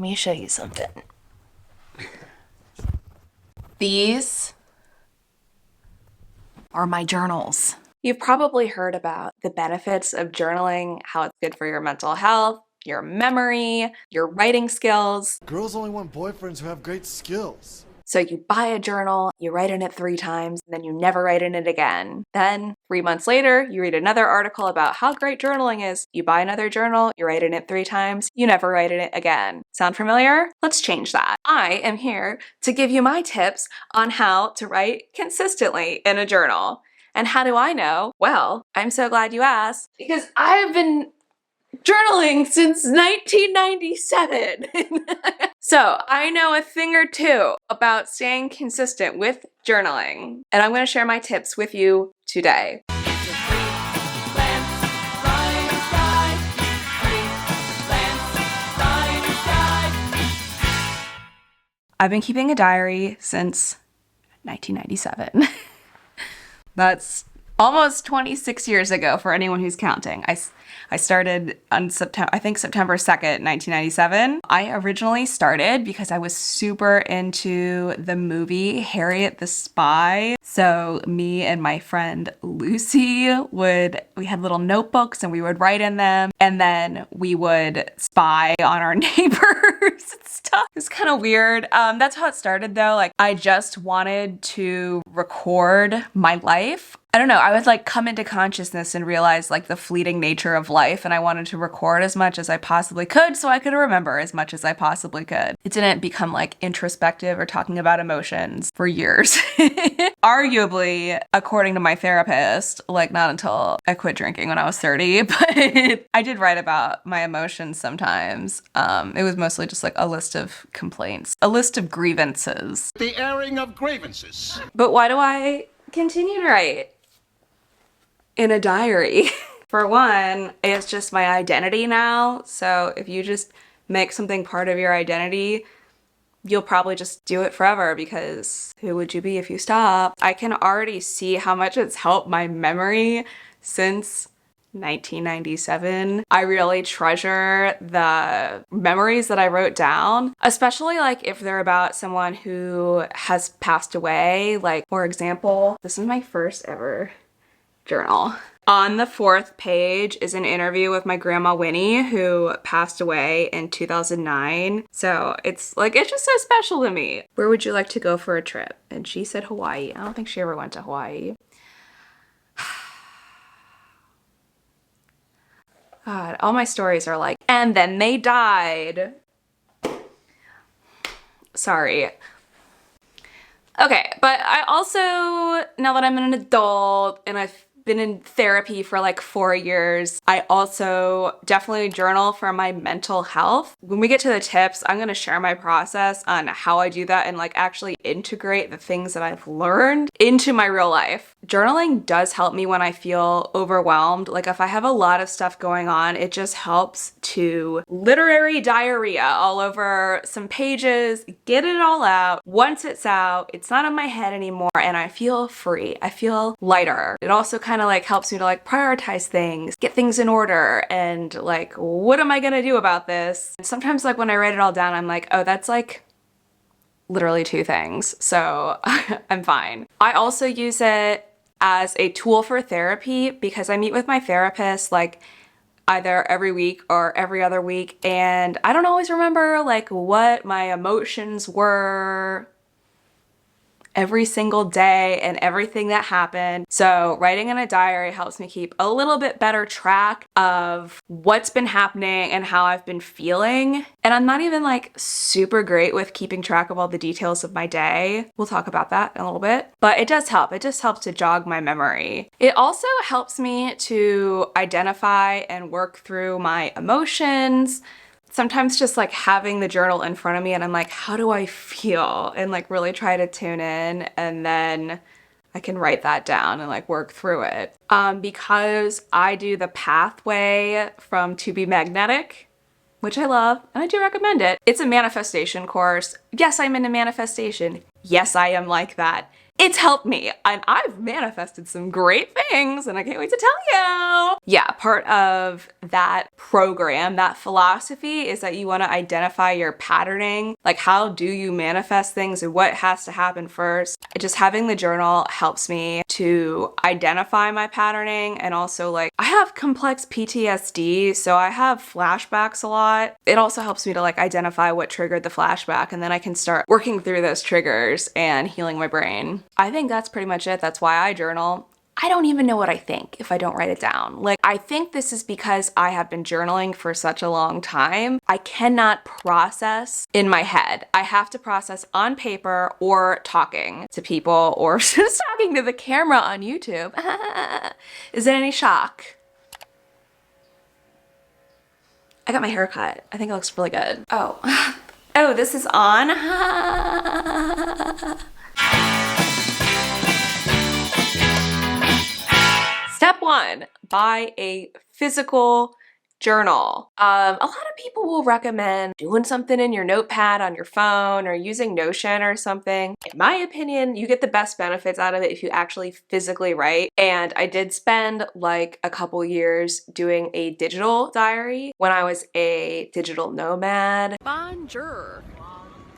me show you something. These are my journals. You've probably heard about the benefits of journaling, how it's good for your mental health, your memory, your writing skills. Girls only want boyfriends who have great skills. So you buy a journal, you write in it 3 times, and then you never write in it again. Then 3 months later, you read another article about how great journaling is. You buy another journal, you write in it 3 times, you never write in it again. Sound familiar? Let's change that. I am here to give you my tips on how to write consistently in a journal. And how do I know? Well, I'm so glad you asked, because I've been journaling since 1997. So I know a thing or two about staying consistent with journaling, and I'm going to share my tips with you today. I've been keeping a diary since 1997. That's almost 26 years ago for anyone who's counting. I started on September 2nd, 1997. I originally started because I was super into the movie Harriet the Spy. So me and my friend Lucy we had little notebooks and we would write in them, and then we would spy on our neighbors and stuff. It's kind of weird. That's how it started though. Like, I just wanted to record my life. I don't know, I would like come into consciousness and realize like the fleeting nature of life, and I wanted to record as much as I possibly could so I could remember as much as I possibly could. It didn't become like introspective or talking about emotions for years. Arguably, according to my therapist, like not until I quit drinking when I was 30, but I did write about my emotions sometimes. It was mostly just like a list of complaints, a list of grievances. The airing of grievances. But why do I continue to write in a diary? For one, it's just my identity now. So if you just make something part of your identity, you'll probably just do it forever, because who would you be if you stopped? I can already see how much it's helped my memory since 1997. I really treasure the memories that I wrote down, especially like if they're about someone who has passed away. Like, for example, this is my first ever journal. On the 4th page is an interview with my grandma Winnie, who passed away in 2009. So it's just so special to me. Where would you like to go for a trip? And she said Hawaii. I don't think she ever went to Hawaii. God, all my stories are like, and then they died. Sorry. Okay, but I also, now that I'm an adult and I've been in therapy for like 4 years, I also definitely journal for my mental health. When we get to the tips, I'm going to share my process on how I do that and like actually integrate the things that I've learned into my real life. Journaling does help me when I feel overwhelmed. Like if I have a lot of stuff going on, it just helps to literary diarrhea all over some pages, get it all out. Once it's out, it's not in my head anymore, and I feel free. I feel lighter. It also kind of like helps me to like prioritize things, get things in order, and like, what am I gonna do about this? And sometimes like when I write it all down, I'm like, oh, that's like literally 2 things. So I'm fine. I also use it as a tool for therapy because I meet with my therapist like either every week or every other week, and I don't always remember like what my emotions were every single day and everything that happened. So writing in a diary helps me keep a little bit better track of what's been happening and how I've been feeling. And I'm not even like super great with keeping track of all the details of my day. We'll talk about that in a little bit, but it does help. It just helps to jog my memory. It also helps me to identify and work through my emotions. Sometimes just like having the journal in front of me and I'm like, how do I feel? And like really try to tune in, and then I can write that down and like work through it. Because I do the pathway from To Be Magnetic, which I love, and I do recommend it. It's a manifestation course. Yes, I'm into manifestation. Yes, I am like that. It's helped me, and I've manifested some great things, and I can't wait to tell you. Yeah, part of that program, that philosophy, is that you want to identify your patterning. Like, how do you manifest things and what has to happen first? Just having the journal helps me to identify my patterning, and also, like, I have complex PTSD, so I have flashbacks a lot. It also helps me to like identify what triggered the flashback, and then I can start working through those triggers and healing my brain. I think that's pretty much it. That's why I journal. I don't even know what I think if I don't write it down. Like, I think this is because I have been journaling for such a long time. I cannot process in my head. I have to process on paper or talking to people or just talking to the camera on YouTube. Is it any shock? I got my hair cut. I think it looks really good. Oh. Oh, this is on? Step 1, buy a physical journal. A lot of people will recommend doing something in your notepad on your phone or using Notion or something. In my opinion, you get the best benefits out of it if you actually physically write. And I did spend like a couple years doing a digital diary when I was a digital nomad. Bonjour.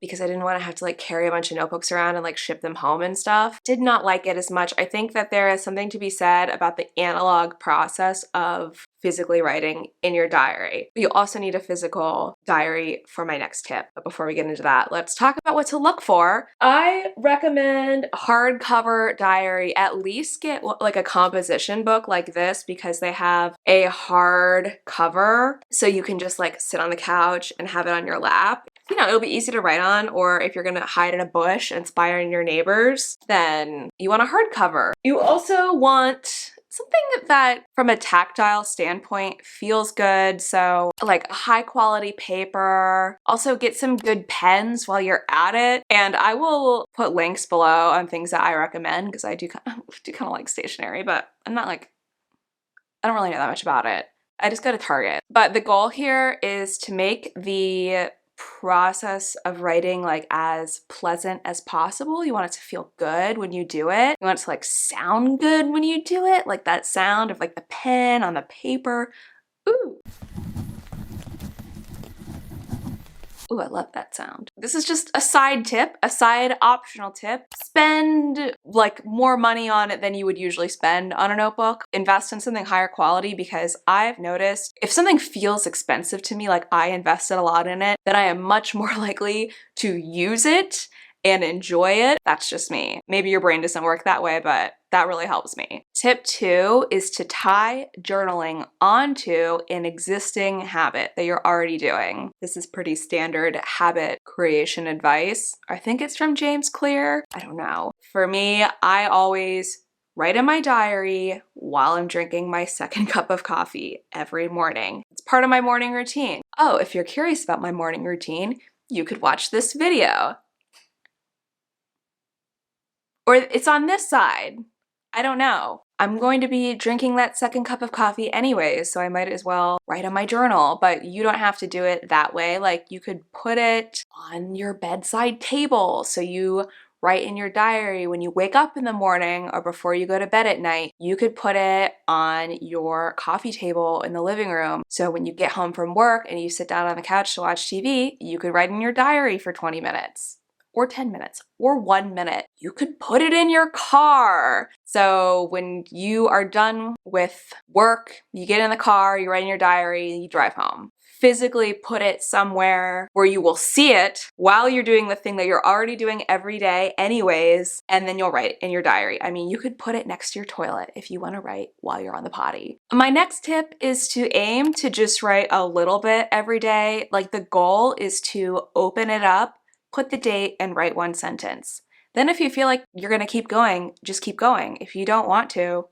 Because I didn't want to have to like carry a bunch of notebooks around and like ship them home and stuff. Did not like it as much. I think that there is something to be said about the analog process of physically writing in your diary. You also need a physical diary for my next tip. But before we get into that, let's talk about what to look for. I recommend a hardcover diary. At least get like a composition book like this, because they have a hard cover. So you can just like sit on the couch and have it on your lap. You know, it'll be easy to write on, or if you're gonna hide in a bush inspiring your neighbors, then you want a hardcover. You also want something that from a tactile standpoint feels good. So like a high quality paper. Also get some good pens while you're at it. And I will put links below on things that I recommend, because I do kind of like stationery, but I'm not like, I don't really know that much about it. I just go to Target. But the goal here is to make the process of writing like as pleasant as possible. You want it to feel good when you do it. You want it to like sound good when you do it, like that sound of like the pen on the paper. Ooh. Ooh, I love that sound. This is just a side tip, a side optional tip. Spend like more money on it than you would usually spend on a notebook. Invest in something higher quality, because I've noticed if something feels expensive to me, like I invested a lot in it, then I am much more likely to use it and enjoy it. That's just me. Maybe your brain doesn't work that way, but that really helps me. Tip 2 is to tie journaling onto an existing habit that you're already doing. This is pretty standard habit creation advice. I think it's from James Clear. I don't know. For me, I always write in my diary while I'm drinking my second cup of coffee every morning. It's part of my morning routine. Oh, if you're curious about my morning routine, you could watch this video. Or it's on this side. I don't know. I'm going to be drinking that second cup of coffee anyways, so I might as well write on my journal, but you don't have to do it that way. Like, you could put it on your bedside table, so you write in your diary when you wake up in the morning or before you go to bed at night. You could put it on your coffee table in the living room, so when you get home from work and you sit down on the couch to watch TV, you could write in your diary for 20 minutes. Or 10 minutes, or 1 minute. You could put it in your car. So when you are done with work, you get in the car, you write in your diary, you drive home. Physically put it somewhere where you will see it while you're doing the thing that you're already doing every day anyways, and then you'll write it in your diary. I mean, you could put it next to your toilet if you want to write while you're on the potty. My next tip is to aim to just write a little bit every day. Like, the goal is to open it up, put the date, and write one sentence. Then if you feel like you're gonna keep going, just keep going. If you don't want to,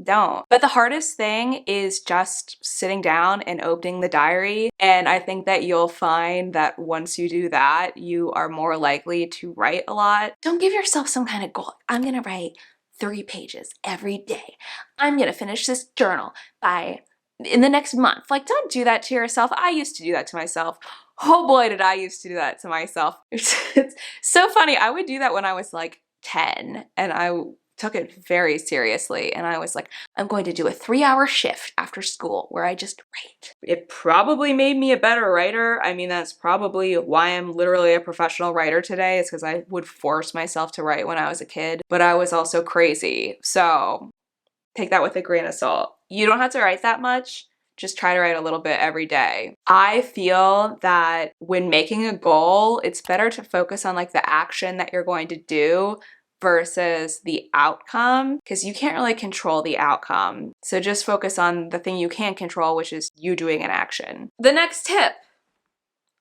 don't. But the hardest thing is just sitting down and opening the diary. And I think that you'll find that once you do that, you are more likely to write a lot. Don't give yourself some kind of goal. I'm gonna write 3 pages every day. I'm gonna finish this journal in the next month. Like, don't do that to yourself. I used to do that to myself. Oh boy, did I used to do that to myself. It's so funny. I would do that when I was like 10 and I took it very seriously. And I was like, I'm going to do a 3-hour shift after school where I just write. It probably made me a better writer. I mean, that's probably why I'm literally a professional writer today, is because I would force myself to write when I was a kid, but I was also crazy. So take that with a grain of salt. You don't have to write that much. Just try to write a little bit every day. I feel that when making a goal, it's better to focus on like the action that you're going to do versus the outcome, because you can't really control the outcome. So just focus on the thing you can control, which is you doing an action. The next tip,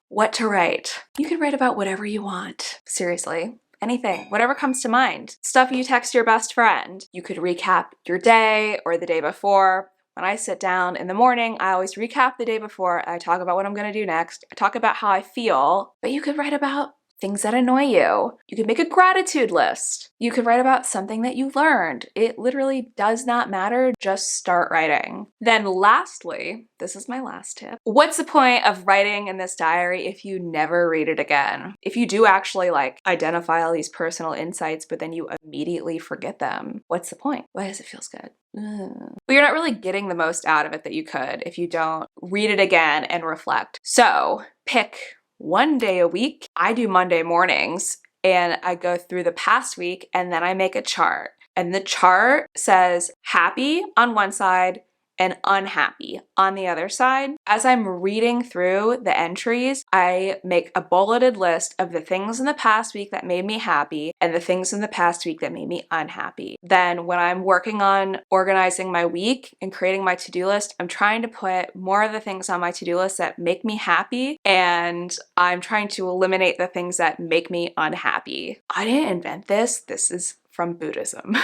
what to write. You can write about whatever you want. Seriously. Anything, whatever comes to mind. Stuff you text your best friend. You could recap your day or the day before. When I sit down in the morning, I always recap the day before. I talk about what I'm gonna do next. I talk about how I feel, but you could write about things that annoy you. You could make a gratitude list. You could write about something that you learned. It literally does not matter. Just start writing. Then lastly, this is my last tip. What's the point of writing in this diary if you never read it again? If you do actually like identify all these personal insights, but then you immediately forget them, what's the point? Why does it feel good? But you're not really getting the most out of it that you could if you don't read it again and reflect. So pick one day a week. I do Monday mornings and I go through the past week and then I make a chart. And the chart says happy on one side and unhappy on the other side. As I'm reading through the entries, I make a bulleted list of the things in the past week that made me happy and the things in the past week that made me unhappy. Then when I'm working on organizing my week and creating my to-do list, I'm trying to put more of the things on my to-do list that make me happy, and I'm trying to eliminate the things that make me unhappy. I didn't invent this. This is from Buddhism,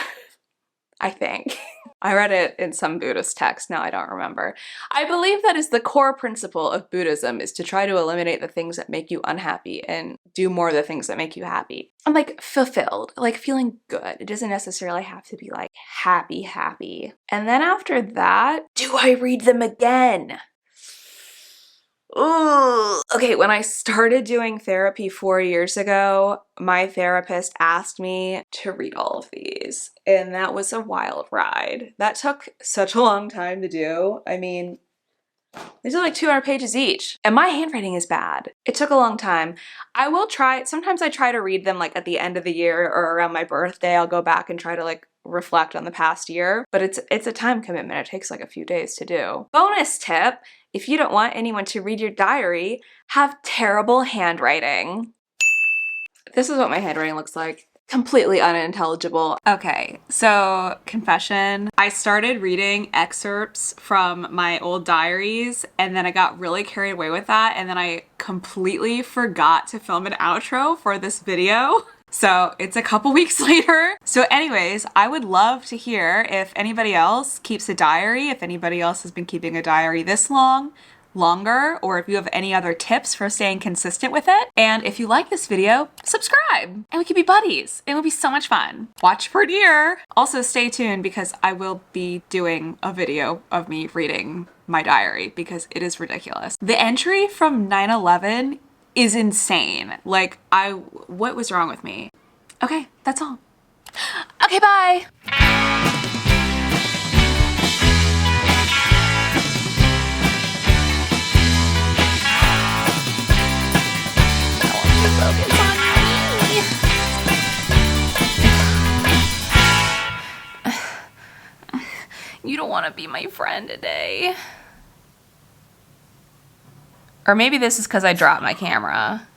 I think. I read it in some Buddhist text, now I don't remember. I believe that is the core principle of Buddhism, is to try to eliminate the things that make you unhappy and do more of the things that make you happy. I'm like fulfilled, like feeling good. It doesn't necessarily have to be like happy. And then after that, do I read them again? Ooh. Okay, when I started doing therapy 4 years ago, my therapist asked me to read all of these, and that was a wild ride. That took such a long time to do. I mean, these are like 200 pages each, and my handwriting is bad. It took a long time. I will try, sometimes I try to read them like at the end of the year or around my birthday. I'll go back and try to like reflect on the past year, but it's a time commitment. It takes like a few days to do. Bonus tip, if you don't want anyone to read your diary, have terrible handwriting. This is what my handwriting looks like. Completely unintelligible. Okay, so confession. I started reading excerpts from my old diaries and then I got really carried away with that, and then I completely forgot to film an outro for this video. So it's a couple weeks later. So anyways, I would love to hear if anybody else keeps a diary, if anybody else has been keeping a diary this long, longer, or if you have any other tips for staying consistent with it. And if you like this video, subscribe and we can be buddies. It would be so much fun. Watch for deer. Also stay tuned because I will be doing a video of me reading my diary because it is ridiculous. The entry from 9/11 is insane. Like, what was wrong with me? Okay, that's all. Okay, bye. You don't want to be my friend today. Or maybe this is because I dropped my camera.